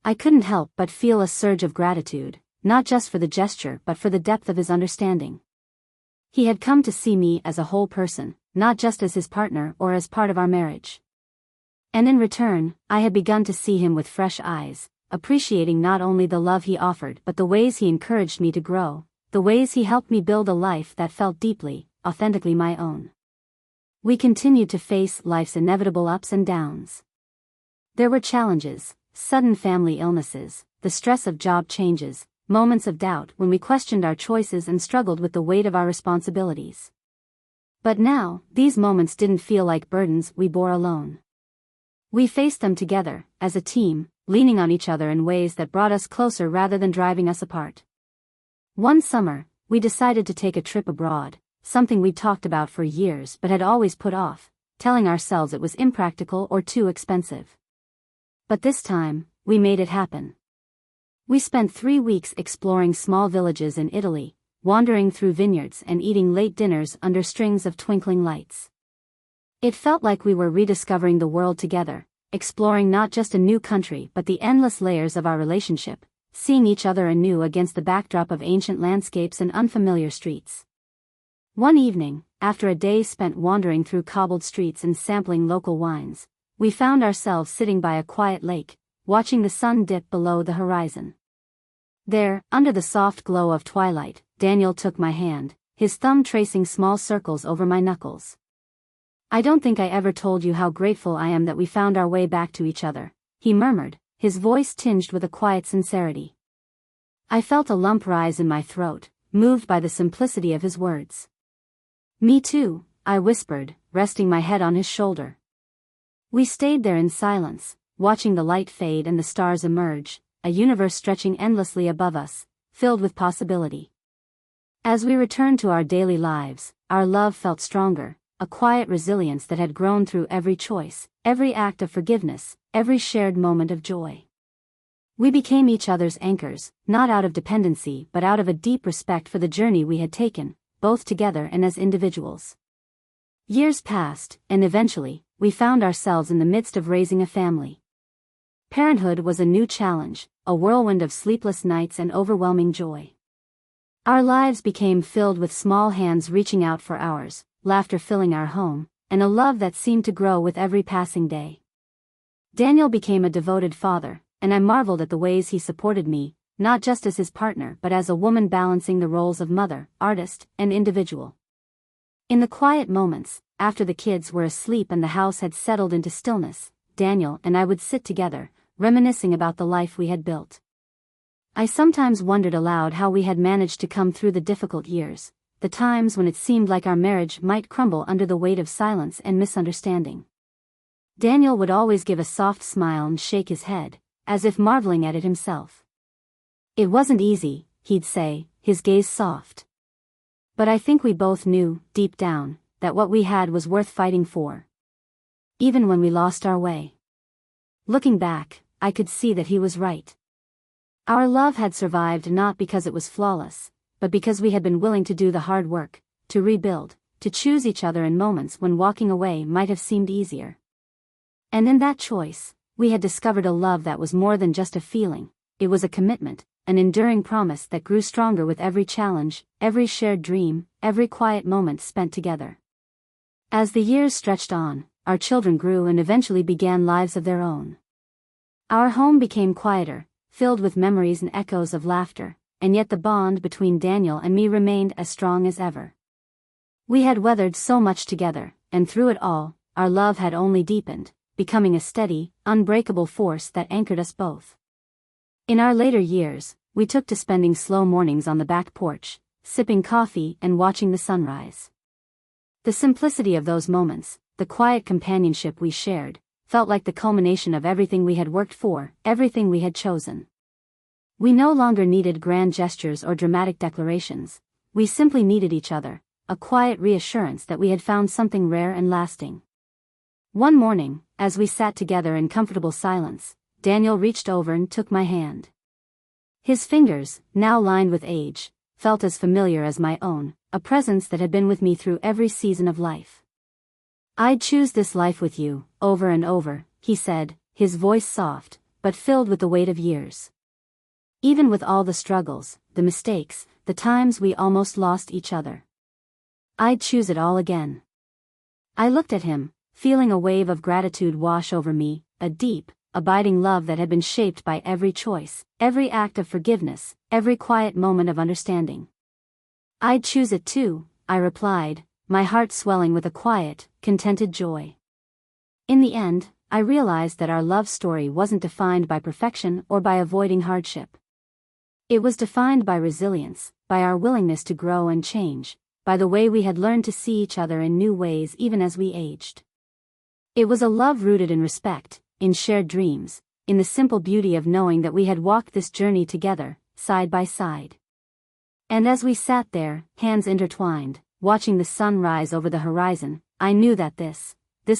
Speaker 1: I couldn't help but feel a surge of gratitude, not just for the gesture but for the depth of his understanding. He had come to see me as a whole person, not just as his partner or as part of our marriage. And in return, I had begun to see him with fresh eyes, appreciating not only the love he offered but the ways he encouraged me to grow, the ways he helped me build a life that felt deeply, authentically my own. We continued to face life's inevitable ups and downs. There were challenges, sudden family illnesses, the stress of job changes, moments of doubt when we questioned our choices and struggled with the weight of our responsibilities. But now, these moments didn't feel like burdens we bore alone. We faced them together, as a team, leaning on each other in ways that brought us closer rather than driving us apart. One summer, we decided to take a trip abroad, something we'd talked about for years but had always put off, telling ourselves it was impractical or too expensive. But this time, we made it happen. We spent 3 weeks exploring small villages in Italy, wandering through vineyards and eating late dinners under strings of twinkling lights. It felt like we were rediscovering the world together, exploring not just a new country but the endless layers of our relationship, seeing each other anew against the backdrop of ancient landscapes and unfamiliar streets. One evening, after a day spent wandering through cobbled streets and sampling local wines, we found ourselves sitting by a quiet lake, watching the sun dip below the horizon. There, under the soft glow of twilight, Daniel took my hand, his thumb tracing small circles over my knuckles. "I don't think I ever told you how grateful I am that we found our way back to each other," he murmured, his voice tinged with a quiet sincerity. I felt a lump rise in my throat, moved by the simplicity of his words. "Me too," I whispered, resting my head on his shoulder. We stayed there in silence, watching the light fade and the stars emerge, a universe stretching endlessly above us, filled with possibility. As we returned to our daily lives, our love felt stronger, a quiet resilience that had grown through every choice, every act of forgiveness, every shared moment of joy. We became each other's anchors, not out of dependency but out of a deep respect for the journey we had taken, both together and as individuals. Years passed, and eventually, we found ourselves in the midst of raising a family. Parenthood was a new challenge, a whirlwind of sleepless nights and overwhelming joy. Our lives became filled with small hands reaching out for ours, laughter filling our home, and a love that seemed to grow with every passing day. Daniel became a devoted father, and I marveled at the ways he supported me, not just as his partner but as a woman balancing the roles of mother, artist, and individual. In the quiet moments, after the kids were asleep and the house had settled into stillness, Daniel and I would sit together, reminiscing about the life we had built. I sometimes wondered aloud how we had managed to come through the difficult years, the times when it seemed like our marriage might crumble under the weight of silence and misunderstanding. Daniel would always give a soft smile and shake his head, as if marveling at it himself. "It wasn't easy," he'd say, his gaze soft. But I think we both knew, deep down, that what we had was worth fighting for. Even when we lost our way. Looking back, I could see that he was right. Our love had survived not because it was flawless, but because we had been willing to do the hard work, to rebuild, to choose each other in moments when walking away might have seemed easier. And in that choice, we had discovered a love that was more than just a feeling, it was a commitment, an enduring promise that grew stronger with every challenge, every shared dream, every quiet moment spent together. As the years stretched on, our children grew and eventually began lives of their own. Our home became quieter, filled with memories and echoes of laughter, and yet the bond between Daniel and me remained as strong as ever. We had weathered so much together, and through it all, our love had only deepened, becoming a steady, unbreakable force that anchored us both. In our later years, we took to spending slow mornings on the back porch, sipping coffee and watching the sunrise. The simplicity of those moments, the quiet companionship we shared, felt like the culmination of everything we had worked for, everything we had chosen. We no longer needed grand gestures or dramatic declarations, we simply needed each other, a quiet reassurance that we had found something rare and lasting. One morning, as we sat together in comfortable silence, Daniel reached over and took my hand. His fingers, now lined with age, felt as familiar as my own, a presence that had been with me through every season of life. "I'd choose this life with you, over and over," he said, his voice soft, but filled with the weight of years. Even with all the struggles, the mistakes, the times we almost lost each other. "I'd choose it all again." I looked at him, feeling a wave of gratitude wash over me, a deep, abiding love that had been shaped by every choice, every act of forgiveness, every quiet moment of understanding. "I'd choose it too," I replied, my heart swelling with a quiet, contented joy. In the end, I realized that our love story wasn't defined by perfection or by avoiding hardship. It was defined by resilience, by our willingness to grow and change, by the way we had learned to see each other in new ways even as we aged. It was a love rooted in respect, in shared dreams, in the simple beauty of knowing that we had walked this journey together, side by side. And as we sat there, hands intertwined, watching the sun rise over the horizon, I knew that this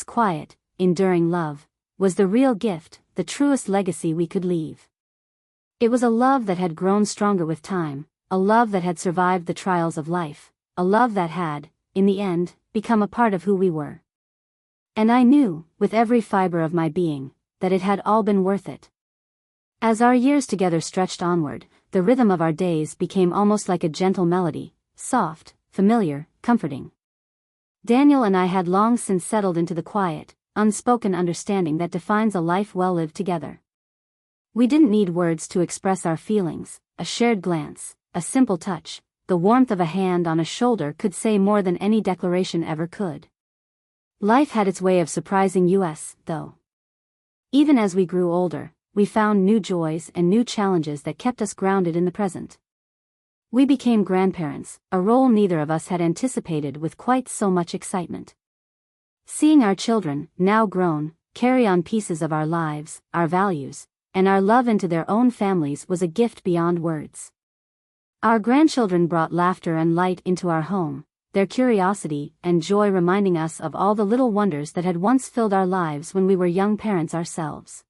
Speaker 1: quiet, enduring love, was the real gift, the truest legacy we could leave. It was a love that had grown stronger with time, a love that had survived the trials of life, a love that had, in the end, become a part of who we were. And I knew, with every fiber of my being, that it had all been worth it. As our years together stretched onward, the rhythm of our days became almost like a gentle melody, soft, familiar, comforting. Daniel and I had long since settled into the quiet, unspoken understanding that defines a life well lived together. We didn't need words to express our feelings, a shared glance, a simple touch, the warmth of a hand on a shoulder could say more than any declaration ever could. Life had its way of surprising us, though. Even as we grew older, we found new joys and new challenges that kept us grounded in the present. We became grandparents, a role neither of us had anticipated with quite so much excitement. Seeing our children, now grown, carry on pieces of our lives, our values, and our love into their own families was a gift beyond words. Our grandchildren brought laughter and light into our home, their curiosity and joy reminding us of all the little wonders that had once filled our lives when we were young parents ourselves.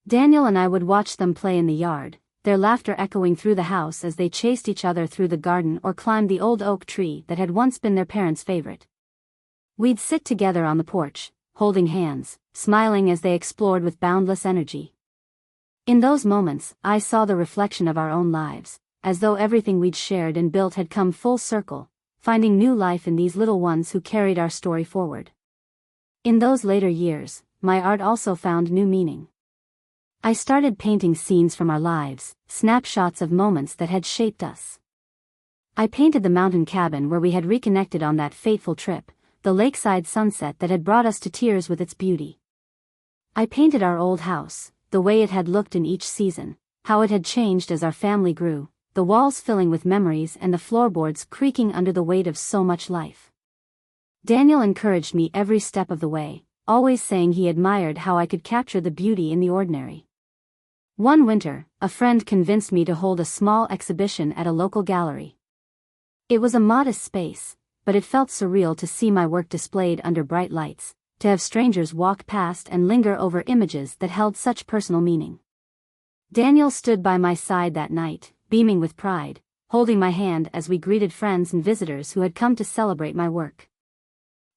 Speaker 1: Daniel and I would watch them play in the yard, their laughter echoing through the house as they chased each other through the garden or climbed the old oak tree that had once been their parents' favorite. We'd sit together on the porch, holding hands, smiling as they explored with boundless energy. In those moments, I saw the reflection of our own lives, as though everything we'd shared and built had come full circle, finding new life in these little ones who carried our story forward. In those later years, my art also found new meaning. I started painting scenes from our lives, snapshots of moments that had shaped us. I painted the mountain cabin where we had reconnected on that fateful trip, the lakeside sunset that had brought us to tears with its beauty. I painted our old house, the way it had looked in each season, how it had changed as our family grew, the walls filling with memories and the floorboards creaking under the weight of so much life. Daniel encouraged me every step of the way, always saying he admired how I could capture the beauty in the ordinary. One winter, a friend convinced me to hold a small exhibition at a local gallery. It was a modest space, but it felt surreal to see my work displayed under bright lights, to have strangers walk past and linger over images that held such personal meaning. Daniel stood by my side that night, beaming with pride, holding my hand as we greeted friends and visitors who had come to celebrate my work.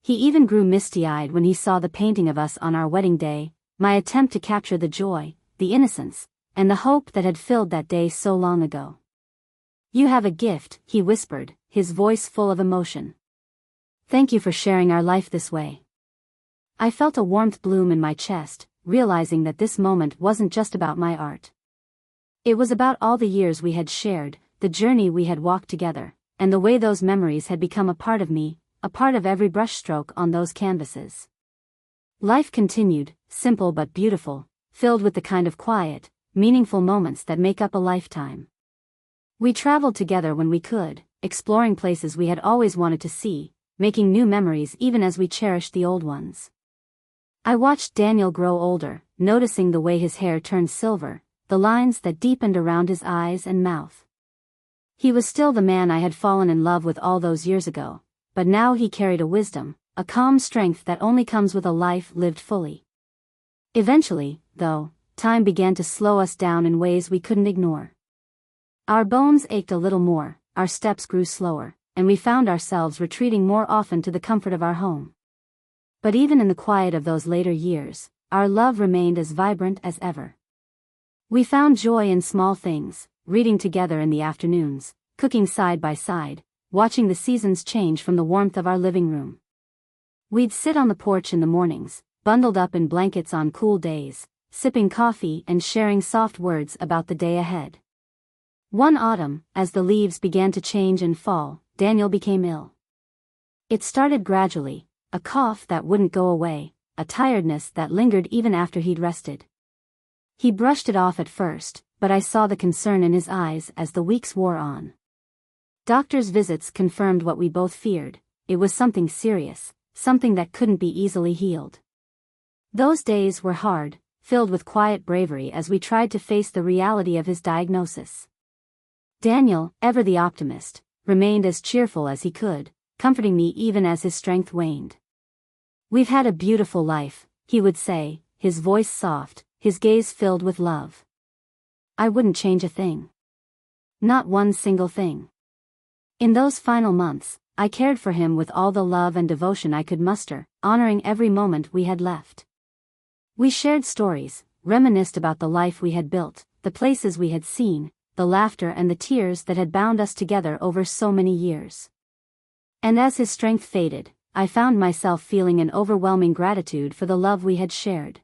Speaker 1: He even grew misty-eyed when he saw the painting of us on our wedding day, my attempt to capture the joy, the innocence, and the hope that had filled that day so long ago. "You have a gift," he whispered, his voice full of emotion. "Thank you for sharing our life this way." I felt a warmth bloom in my chest, realizing that this moment wasn't just about my art. It was about all the years we had shared, the journey we had walked together, and the way those memories had become a part of me, a part of every brushstroke on those canvases. Life continued, simple but beautiful, filled with the kind of quiet, meaningful moments that make up a lifetime. We traveled together when we could, exploring places we had always wanted to see, making new memories even as we cherished the old ones. I watched Daniel grow older, noticing the way his hair turned silver, the lines that deepened around his eyes and mouth. He was still the man I had fallen in love with all those years ago, but now he carried a wisdom, a calm strength that only comes with a life lived fully. Eventually, though, time began to slow us down in ways we couldn't ignore. Our bones ached a little more, our steps grew slower, and we found ourselves retreating more often to the comfort of our home. But even in the quiet of those later years, our love remained as vibrant as ever. We found joy in small things, reading together in the afternoons, cooking side by side, watching the seasons change from the warmth of our living room. We'd sit on the porch in the mornings, bundled up in blankets on cool days, sipping coffee and sharing soft words about the day ahead. One autumn, as the leaves began to change and fall, Daniel became ill. It started gradually, a cough that wouldn't go away, a tiredness that lingered even after he'd rested. He brushed it off at first, but I saw the concern in his eyes as the weeks wore on. Doctors' visits confirmed what we both feared: it was something serious, something that couldn't be easily healed. Those days were hard, filled with quiet bravery as we tried to face the reality of his diagnosis. Daniel, ever the optimist, remained as cheerful as he could, comforting me even as his strength waned. "We've had a beautiful life," he would say, his voice soft, his gaze filled with love. I wouldn't change a thing. Not one single thing. In those final months, I cared for him with all the love and devotion I could muster, honoring every moment we had left. We shared stories, reminisced about the life we had built, the places we had seen, the laughter and the tears that had bound us together over so many years. And as his strength faded, I found myself feeling an overwhelming gratitude for the love we had shared.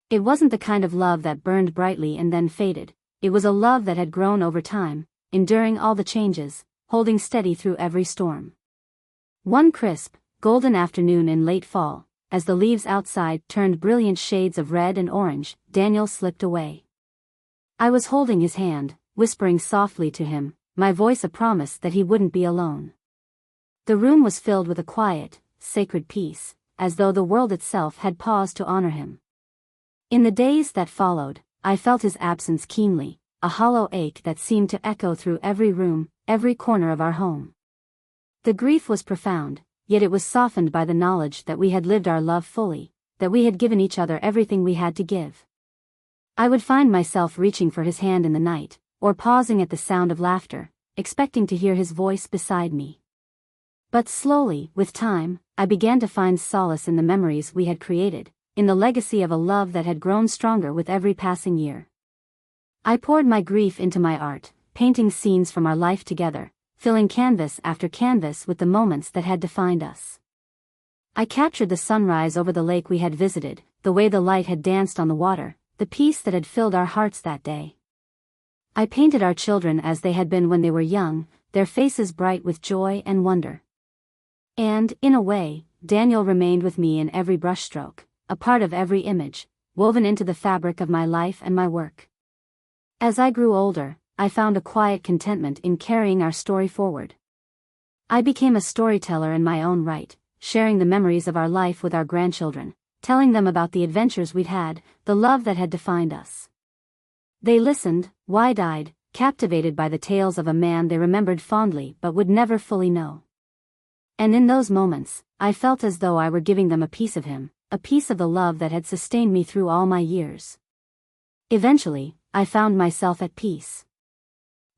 Speaker 1: It wasn't the kind of love that burned brightly and then faded. It was a love that had grown over time, enduring all the changes, holding steady through every storm. One crisp, golden afternoon in late fall, as the leaves outside turned brilliant shades of red and orange, Daniel slipped away. I was holding his hand, whispering softly to him, my voice a promise that he wouldn't be alone. The room was filled with a quiet, sacred peace, as though the world itself had paused to honor him. In the days that followed, I felt his absence keenly, a hollow ache that seemed to echo through every room, every corner of our home. The grief was profound, yet it was softened by the knowledge that we had lived our love fully, that we had given each other everything we had to give. I would find myself reaching for his hand in the night, or pausing at the sound of laughter, expecting to hear his voice beside me. But slowly, with time, I began to find solace in the memories we had created, in the legacy of a love that had grown stronger with every passing year. I poured my grief into my art, painting scenes from our life together, filling canvas after canvas with the moments that had defined us. I captured the sunrise over the lake we had visited, the way the light had danced on the water, the peace that had filled our hearts that day. I painted our children as they had been when they were young, their faces bright with joy and wonder. And, in a way, Daniel remained with me in every brushstroke, a part of every image, woven into the fabric of my life and my work. As I grew older, I found a quiet contentment in carrying our story forward. I became a storyteller in my own right, sharing the memories of our life with our grandchildren, telling them about the adventures we'd had, the love that had defined us. They listened, wide-eyed, captivated by the tales of a man they remembered fondly but would never fully know. And in those moments, I felt as though I were giving them a piece of him, a piece of the love that had sustained me through all my years. Eventually, I found myself at peace.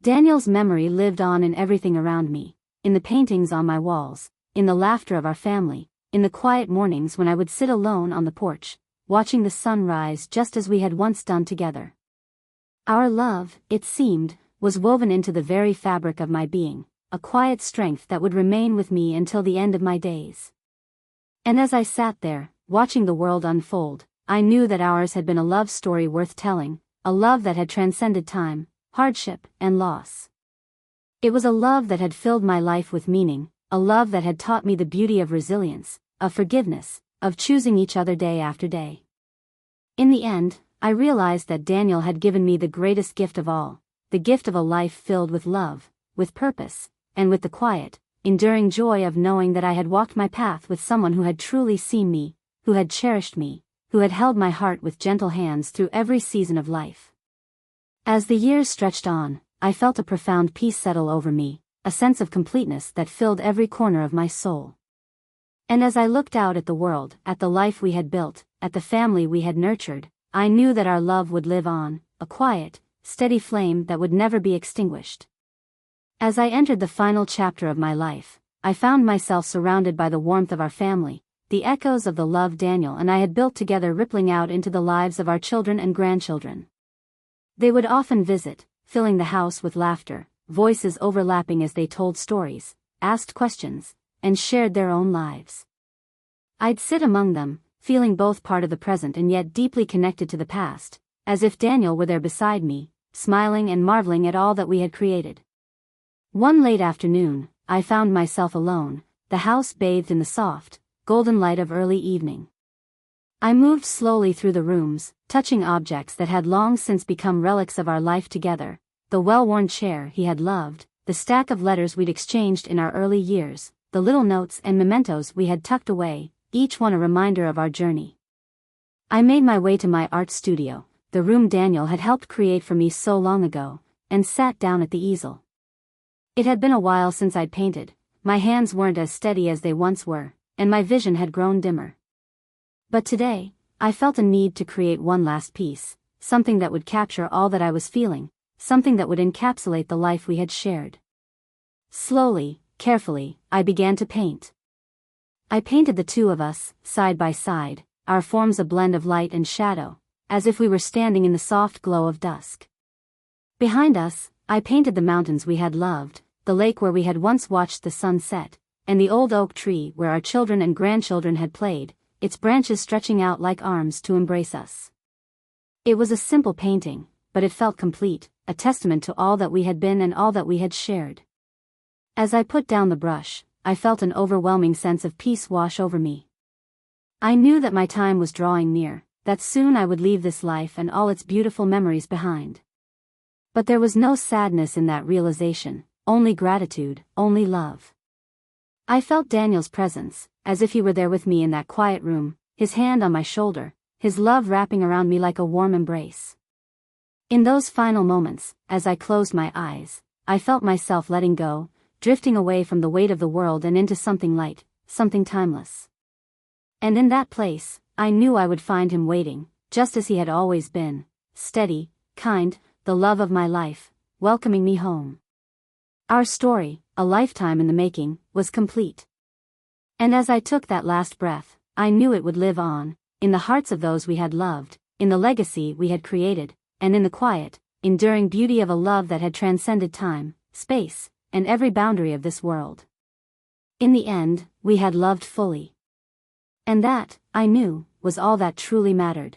Speaker 1: Daniel's memory lived on in everything around me, in the paintings on my walls, in the laughter of our family, in the quiet mornings when I would sit alone on the porch, watching the sun rise just as we had once done together. Our love, it seemed, was woven into the very fabric of my being, a quiet strength that would remain with me until the end of my days. And as I sat there, watching the world unfold, I knew that ours had been a love story worth telling, a love that had transcended time, hardship, and loss. It was a love that had filled my life with meaning, a love that had taught me the beauty of resilience, of forgiveness, of choosing each other day after day. In the end, I realized that Daniel had given me the greatest gift of all, the gift of a life filled with love, with purpose, and with the quiet, enduring joy of knowing that I had walked my path with someone who had truly seen me, who had cherished me, who had held my heart with gentle hands through every season of life. As the years stretched on, I felt a profound peace settle over me, a sense of completeness that filled every corner of my soul. And as I looked out at the world, at the life we had built, at the family we had nurtured, I knew that our love would live on, a quiet, steady flame that would never be extinguished. As I entered the final chapter of my life, I found myself surrounded by the warmth of our family, the echoes of the love Daniel and I had built together rippling out into the lives of our children and grandchildren. They would often visit, filling the house with laughter, voices overlapping as they told stories, asked questions, and shared their own lives. I'd sit among them, feeling both part of the present and yet deeply connected to the past, as if Daniel were there beside me, smiling and marveling at all that we had created. One late afternoon, I found myself alone, the house bathed in the soft, golden light of early evening. I moved slowly through the rooms, touching objects that had long since become relics of our life together, the well-worn chair he had loved, the stack of letters we'd exchanged in our early years, the little notes and mementos we had tucked away, each one a reminder of our journey. I made my way to my art studio, the room Daniel had helped create for me so long ago, and sat down at the easel. It had been a while since I'd painted, my hands weren't as steady as they once were, and my vision had grown dimmer. But today, I felt a need to create one last piece, something that would capture all that I was feeling, something that would encapsulate the life we had shared. Slowly, carefully, I began to paint. I painted the two of us, side by side, our forms a blend of light and shadow, as if we were standing in the soft glow of dusk. Behind us, I painted the mountains we had loved, the lake where we had once watched the sun set, and the old oak tree where our children and grandchildren had played, its branches stretching out like arms to embrace us. It was a simple painting, but it felt complete, a testament to all that we had been and all that we had shared. As I put down the brush, I felt an overwhelming sense of peace wash over me. I knew that my time was drawing near, that soon I would leave this life and all its beautiful memories behind. But there was no sadness in that realization, only gratitude, only love. I felt Daniel's presence, as if he were there with me in that quiet room, his hand on my shoulder, his love wrapping around me like a warm embrace. In those final moments, as I closed my eyes, I felt myself letting go, drifting away from the weight of the world and into something light, something timeless. And in that place, I knew I would find him waiting, just as he had always been, steady, kind, the love of my life, welcoming me home. Our story, a lifetime in the making, was complete. And as I took that last breath, I knew it would live on, in the hearts of those we had loved, in the legacy we had created, and in the quiet, enduring beauty of a love that had transcended time, space, and every boundary of this world. In the end, we had loved fully. And that, I knew, was all that truly mattered.